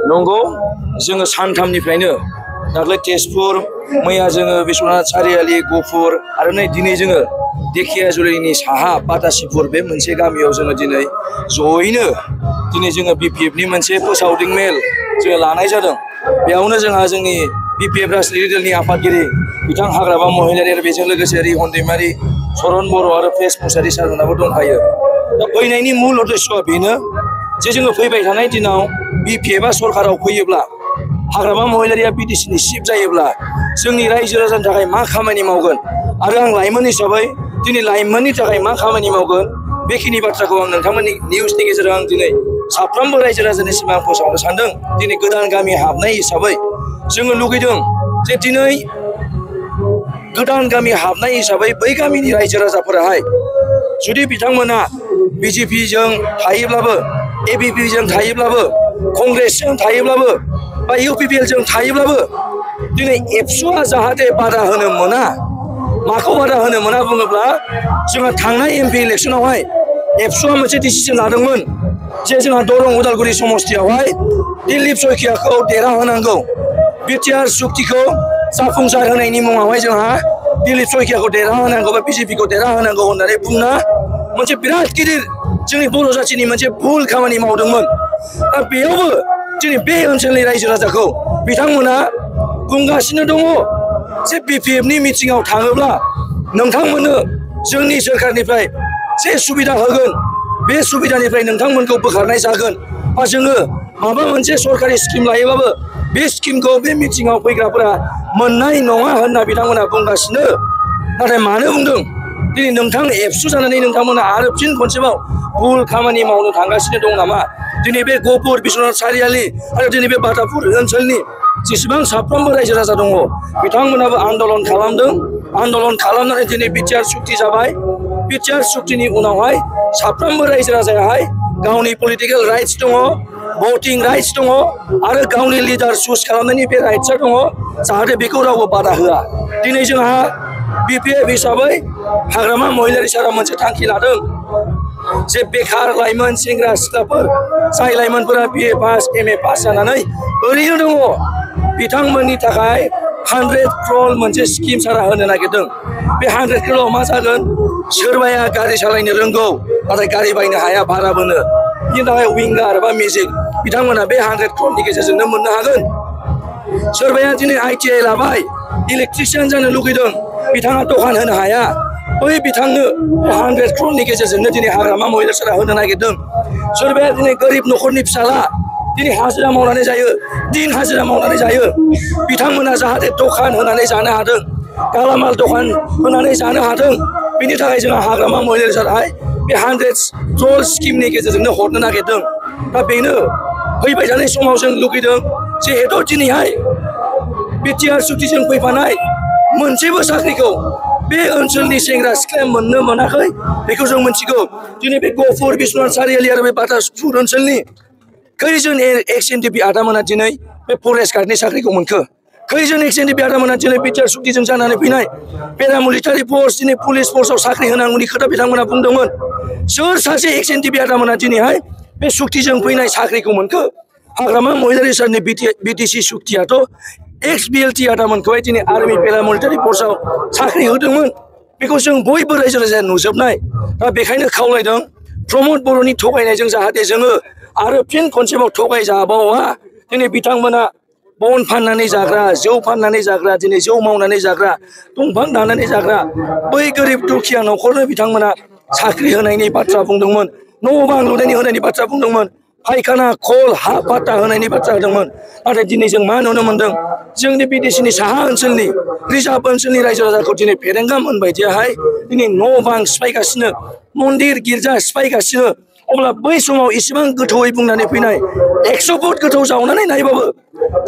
नंगौ जोङो सानथामनिफ्रायनो दाख्लै तेजपुर मैया जोङो बिश्वनाथ सारियालि गफुर आरो नै दिनै जोङो धेकियाजुलिनि साहा बातासिपुर बे मोनसे गामियाव जोङो दिनै जयैनो दिनै जोङो BPFनि मोनसे फोसावदिं मेल जोङो लानाय जादों। बेयावनो जोंहा जोंनि BPF राजनितिक दलनि आफादगिरि बिथां हाग्रामा महिलारि आरो बेजों लोगोसे रिहन दैमारि, सरन बर' आरो प्रेस मुसारि सारमोनाबो दंफायो। दा फैनायनि मुल उद्देश्यआ बेनो जे जोङो फैबाय थानाय दिनाव BPFआ सरकाराव फैयोब्ला हाग्रामा महिलारिया BDCनि चिफ जायोब्ला जोंनि रायजो राजानि थाखाय मा खामानि मावगोन आरो आं लाइमोन हिसाबै दिनै लाइमोननि थाखाय मा खामानि मावगोन बेखिनि बाथ्राखौ आं नोंथांमोननि निउसनि गेजेरजों आं दिनै साफ्रोमबो रायजो राजानिसिम आं फोसावनो सानदों। दिनै गोदान गामि हाबनाय हिसाबै जोङो लुगैदों जे दिनै गोदान गामि हाबनाय हिसाबै बै गामिनि रायजो राजाफोराहाय जुदि बिथांमोना BJPजों थायोब्लाबो ABPजों थायोब्लाबो कंग्रेसजों थायोब्लाबो बा UPPLजों थायोब्लाबो दिनै एबसुआ जाहाथे बादा होनो मोना। माखौ बादा होनो मोना बुङोब्ला जोंहा थांनाय MP इलेक्सनावहाय एबसुआ मोनसे डिसिजन लादोंमोन जे जोंहा दरं उदालगुरि समस्तियावहाय दिलीप शइकियाखौ देरहाहोनांगौ। बिटिआर सुक्तिखौ जाफुंसार होनायनि मुङावहाय जोंहा दिलीप शइकियाखौ देरहाहोनांगौ बा BJPखौ देरहाहोनांगौ होननानै बुंना मोनसे बिराद गिदिर जोंनि बर' जाथिनि मोनसे भुल खामानि मावदोंमोन। दा बेयावबो दिनै बे ओनसोलनि रायजो राजाखौ बिथांमोना बुंगासिनो दङ जे BPFनि मिटिङाव थाङोब्ला नोंथांमोननो जोंनि सोरखारनिफ्राय जे सुबिदा होगोन बे सुबिदानिफ्राय नोंथांमोनखौ बोखारनाय जागोन बा जोङो माबा मोनसे सरकारि स्किम लायोबाबो बे स्किमखौ बे मिटिङाव फैग्राफोरा मोननाय नङा होनना बिथांमोना बुंगासिनो। नाथाय मानो बुंदों दिनै नोंथां एबसु जानानै नोंथांमोना आरो फिन खनसेबाव भुल खामानि मावनो थांगासिनो दं नामा? दिनै बे गहपुर बिश्वनाथ सारियालि आरो दिनै बे बातापुर ओनसोलनि जेसेबां साफ्रोमबो रायजो राजा दङ बिथांमोनाबो आन्दलन खालामदों। आन्दलन खालामनानै दिनै बिटिआर सुक्ति जाबाय। बिटिआर सुक्तिनि उनावहाय साफ्रोमबो रायजो राजायाहाय गावनि पलिटिकेल राइट्स दङ, भटिं राइट्स दङ आरो गावनि लिडार चुज खालामनायनि बे राइट्सआ दङ जाहाथे बेखौ रावबो बादा होआ। दिनै जोंहा BPF हिसाबै हाग्रामा महिलारि सारा मोनसे थांखि लादों जे बेखार लाइमोन सेंग्रा सिख्लाफोर जाय लाइमोनफोरा BA पास MA पास जानानै ओरैनो दङ बिथांमोननि थाखाय 100 crore मोनसे स्किम सारा होनो नागिरदों। बे 100 crore मा जागोन? सोरबाया गारि सालायनो रोंगौ नाथाय गारि बायनो हाया भारा बोनो, बिनि थाखाय विंगार बा मेजिक बिथांमोना बे 100 crore गेजेरजोंनो मोननो हागोन। सोरबाया दिनै ITI लाबाय इलेक्ट्रिशियान जानो लुगैदों बिथाङा दखान होनो हाया, बै बिथांनो 100 crore गेजेरजोंनो दिनै हाग्रामा महिलारिया होनो नागिरदों। सोरबाया दिनै गोरिब न'खरनि फिसाला दिनै हाजिरा मावनानै जायो, दिन हाजिरा मावनानै जायो, बिथांमोना जाहाथे दखान होनानै जानो हादों, गालामाल दखान होनानै जानो हादों। बिनि थाखाय जोंहा हाग्रामा महिलारियाहाय बे 100 crore स्किमनि गेजेरजोंनो हरनो नागिरदों। दा बेनो फैबाय थानाय समाव जों लुगैदों जिहेतु दिनैहाय बिटिआर सुक्तिजों फैफानाय मोनसेबो साख्रिखौ बे ओनसोलनि सेंग्रा सिख्लाया मोननो मोनाखै बेखौ जों मिथिगौ। दिनै बे गहपुर बिश्वनाथ सारियालि आरो बे बातासिपुर ओनसोलनि खैजोन एक्स-एनडिपि आदामोना दिनै बे फरेस्ट गार्डनि साख्रिखौ मोनखो? खैजोन एक्स-एनडिपि आदामोना दिनै बिटिआर सुक्तिजों जानानै फैनाय पेरामिलिटारि फर्स दिनै पुलिस फर्सआव साख्रि होनांगौनि खोथा बिथांमोना बुंदोंमोन। सोर सासे एक्स-एनडिपि आदामोना दिनैहाय बे सुक्तिजों फैनाय साख्रिखौ मोनखो? हाग्रामा महिलारि सारनि BTC सुक्तियाथ' एक्स-BLT आदामोनखौहाय दिनै आर्मि पेरामिलिटारि फर्सआव साख्रि होदोंमोन। बेखौ जों बयबो रायजो राजाया नुजोबनाय। दा बेखायनो खावलायदों प्रमद बर'नि थगायनायजों जाहाथे जोङो आरो फिन खनसेबाव थगायजाबावा। दिनै बिथांमोना बन फाननानै जाग्रा, जौ फाननानै जाग्रा, दिनै जौ मावनानै जाग्रा, दंफां दाननानै जाग्रा बै गोरिब दुखिया न'खरनो बिथांमोना साख्रि होनायनि बाथ्रा बुंदोंमोन, न' बां लुनायनि होनायनि बाथ्रा बुंदोंमोन, फायखाना खल हा पाट्टा होनायनि बाथ्रा होदोंमोन। नाथाय दिनै जों मा नुनो मोनदों? जोंनि BDCनि साहा ओनसोलनि रिजार्भ ओनसोलनि रायजो राजाखौ दिनै फेरेंगा मोनबायदियाहाय दिनै न' बां सिफायगासिनो, मन्दिर गिर्जा सिफायगासिनो। अब्ला बै समाव इसेबां गोथौयै बुंनानै फैनाय 100 फुट गोथौ जावनानै नायबाबो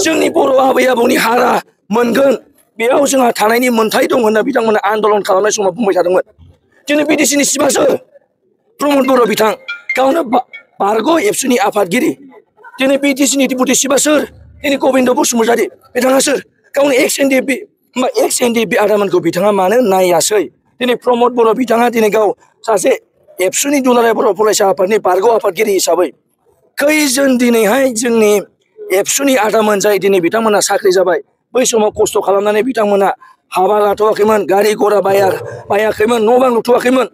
जोंनि बर' आबै आबौनि हारा मोनगोन, बेयाव जोंहा थानायनि मोन्थाय दं होनना बिथांमोना आन्दलन खालामनाय समाव बुंबाय थादोंमोन। दिनै BDCनि चिफआ सोर? प्रमद बर' बिथां, गावनो बारग' एबसुनि आफादगिरि। दिनै BDCनि डिपुटि चिफआ सोर? दिनै गबिन्द बसुमतारी, बिथाङा सोर? गावनि एक्स-एनडिपि आदामोनखौ बिथाङा मानो नायासै? दिनै प्रमद बर' बिथाङा दिनै गाव सासे एबसुनि दुलाराय बर' फरायसा आफादनि बारग' आफादगिरि हिसाबै खैजोन दिनैहाय जोंनि एबसुनि आदामोन जाय दिनै बिथांमोना साख्रि जाबाय बै समाव खस्थ' खालामनानै बिथांमोना हाबा लाथ'वाखैमोन गारि घोड़ा बायाखैमोन न' बां लुथ'वाखैमोन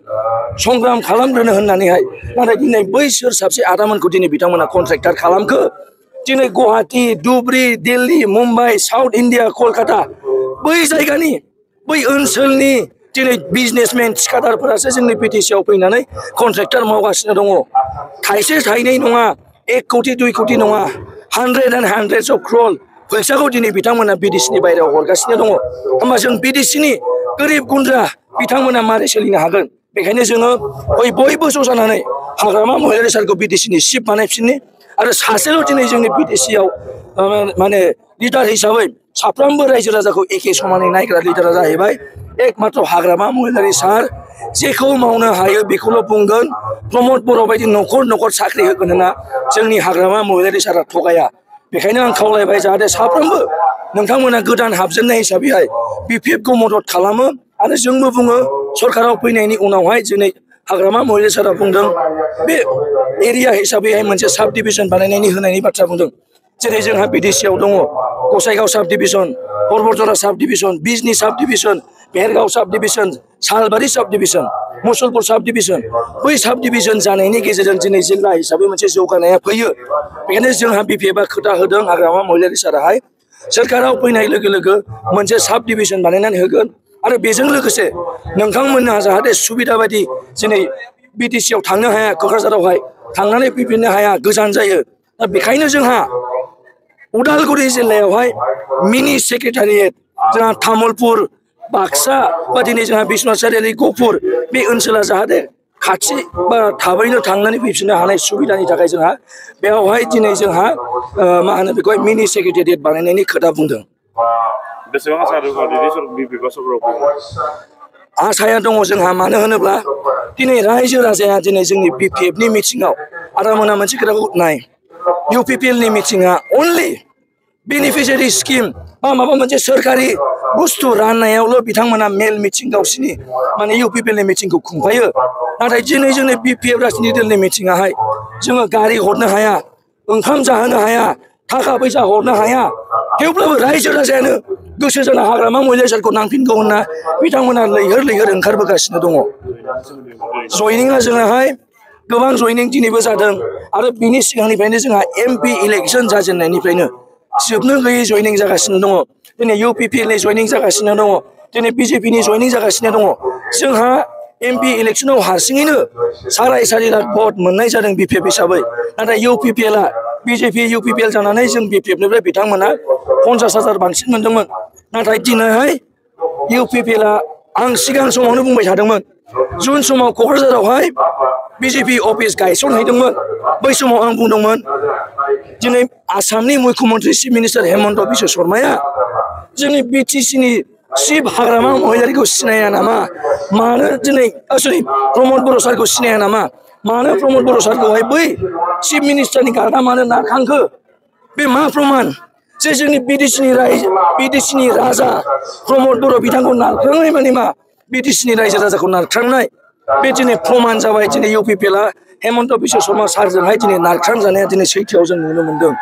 संग्राम खालामग्रोनो होननानैहाय नाथाय दिनै बैसोर साबसे आदामोनखौ दिनै बिथांमोना कन्ट्रेक्टर खालामखो दिनै गुवाहाटी धुबरी दिल्ली मुम्बाइ साउथ इन्डिया कलकाता बै जायगानि बै ओनसोलनि दिनै बिजनेसमेन थिखादारफोरासो जोंनि बिटिसिआव फैनानै कन्ट्रेक्टर मावगासिनो दङ थाइसे थाइनै नङा 1 कोटी 2 कोटी नङा hundreds of crore फैसाखौ दिनै बिथांमोना बिदेशनि बायरायाव हरगासिनो दङ होमबा जों बिदेशनि गोरिब गुन्द्रा बिथांमोना मारै सोलिनो हागोन बेखायनो जोङो बयबो ज' जानानै हाग्रामा महिलारि सारखौ बिदेशनि चिफ बानायफिननि आरो सासेल' दिनै जोंनि बिदेशआव माने लिडार हिसाबै साफ्रोमबो रायजो राजाखौ एखे समानै नायग्रा लिडारा जाहैबाय एकमात्र हाग्रामा महिलारि सार जेखौ मावनो हायो बेखौल' बुंगोन प्रमद बर' बायदि न'खर साख्रि होगोन होनना जोंनि हाग्रामा महिलारि सारा थगाया बेखायनो आं खावलायबाय जाहाथे साफ्रोमबो नोंथांमोना गोदान हाबजेननाय हिसाबैहाय बिपिएफखौ मदद खालामो आरो जोंबो बुङो सरकाराव फैनायनि उनावहाय दिनै हाग्रामा महिलारि सारा बुंदों बे एरिया हिसाबैहाय मोनसे साब डिभिजन बानायनायनि होनायनि बाथ्रा बुंदों जेरै जोंहा बिदेशियाव दङ गसाइगाव साब डिभिजन परबतजरा साब डिभिजन बिजनी साब डिभिजन भेरगाव साब डिभिजन सालबारि साब डिभिजन मुसलपुर साब डिभिजन बै साब डिभिजन जानायनि गेजेरजों दिनै जिल्ला हिसाबै मोनसे जौगानाया फैयो बेखायनो जोंहा बिपिएफआ खोथा होदों हाग्रामा महिलारि साराहाय सोरखाराव फैनाय लोगो लोगो मोनसे साब डिभिजन बानायनानै होगोन आरो बेजों लोगोसे नोंथांमोनहा जाहाथे सुबिदा बायदि दिनै बिटिसिआव थांनो हाया क'क्राझारावहाय थांनानै फैफिननो हाया गोजान जायो दा बेखायनो जोंहा उदालगुरि जिल्लायावहाय मिनि सेक्रेटारियेट जोंहा तामुलपुर बाक्सा बा दिनै जोंहा बिश्वनाथ सारिआलि गहपुर बे ओनसोला जाहाथे खाथि बा थाबैनो थांनानै फैफिननो हानाय सुबिदानि थाखाय जोंहा बेवहाय दिनै जोंहा मा होनो बेखौहाय मिनि सेक्रेटारियेट बानायनायनि खोथा बुंदों आसाया दङ जोंहा मानो होनोब्ला दिनै रायजो राजाया दिनै जोंनि बिपिएफनि मिटिङाव आदामोना मोनसे खोथाखौ नाय इउपिपिएलनि मिटिङा अनलि बेनिफिसियारि स्किम बा माबा मोनसे सोरखारि बुस्थु राननायावल' बिथांमोना मेल मिटिं गावसिनि माने इउपिपिएलनि मिटिंखौ खुंफायो नाथाय दिनै जोंनि बिपिएफ राजनिति दलनि मिटिङाहाय जोङो गारि हरनो हाया ओंखाम जाहोनो हाया थाखा फैसा हरनो हाया थेवब्लाबो रायजो राजायानो गोसो जाना हाग्रामा महिलारि सारखौ नांफिनगौ होनना बिथांमोना लैहोर ओंखारबोगासिनो दङ जयनिंआ जोंहाय गोबां जयनिं दिनैबो जादों आरो बिनि सिगांनिफ्रायनो जोंहा एमपि इलेक्सन जाजेननायनिफ्रायनो जोबनो गैयै जयनिं जागासिनो दङ दिनै इउपिपिएलनि जयनिं जागासिनो दङ दिनै बिजेपिनि जयनिं जागासिनो दङ जोंहा एमपि इलेक्सनाव हारसिङैनो 4.5 लाख भट मोननाय जादों बिपिएफ हिसाबै नाथाय इउपिपिएलआ बिजेपि इउपिपिएल जानानै जों बिपिएफनिफ्राय बिथांमोना 50,000 बांसिन मोनदोंमोन नाथाय दिनैहाय इउपिपिएलआ आं सिगां समावनो बुंबाय थादोंमोन जुन समाव क'क्राझारावहाय बिजेपि अफिस गायसनहैदोंमोन बै समाव आं बुंदोंमोन दिनै आसामनि मुख्यमन्त्रि चिफ मिनिस्टार हेमन्त बिश्व शर्माया जोंनि बिटिसिनि चिफ हाग्रामा महिलारिखौ सिनाया नामा मानो दिनै सरि प्रमद बर' सारखौ सिनाया नामा मानो प्रमद बर' सारखौहाय बै चिफ मिनिस्टारनि गार्डआ मानो नारखांखो बे मा प्रमान जे जोंनि बिटिसिनि राजा प्रमद बर' बिथांखौ नारख्रांनाय माने मा बिटिसिनि रायजो राजाखौ नारख्रांनाय बे दिनै प्रमान जाबाय दिनै इउपिपिएलआ हेमन्त बिश्व शर्मा सारजोंहाय दिनै नारख्रांजानाया दिनै सैथोआव जों नुनो मोनदों।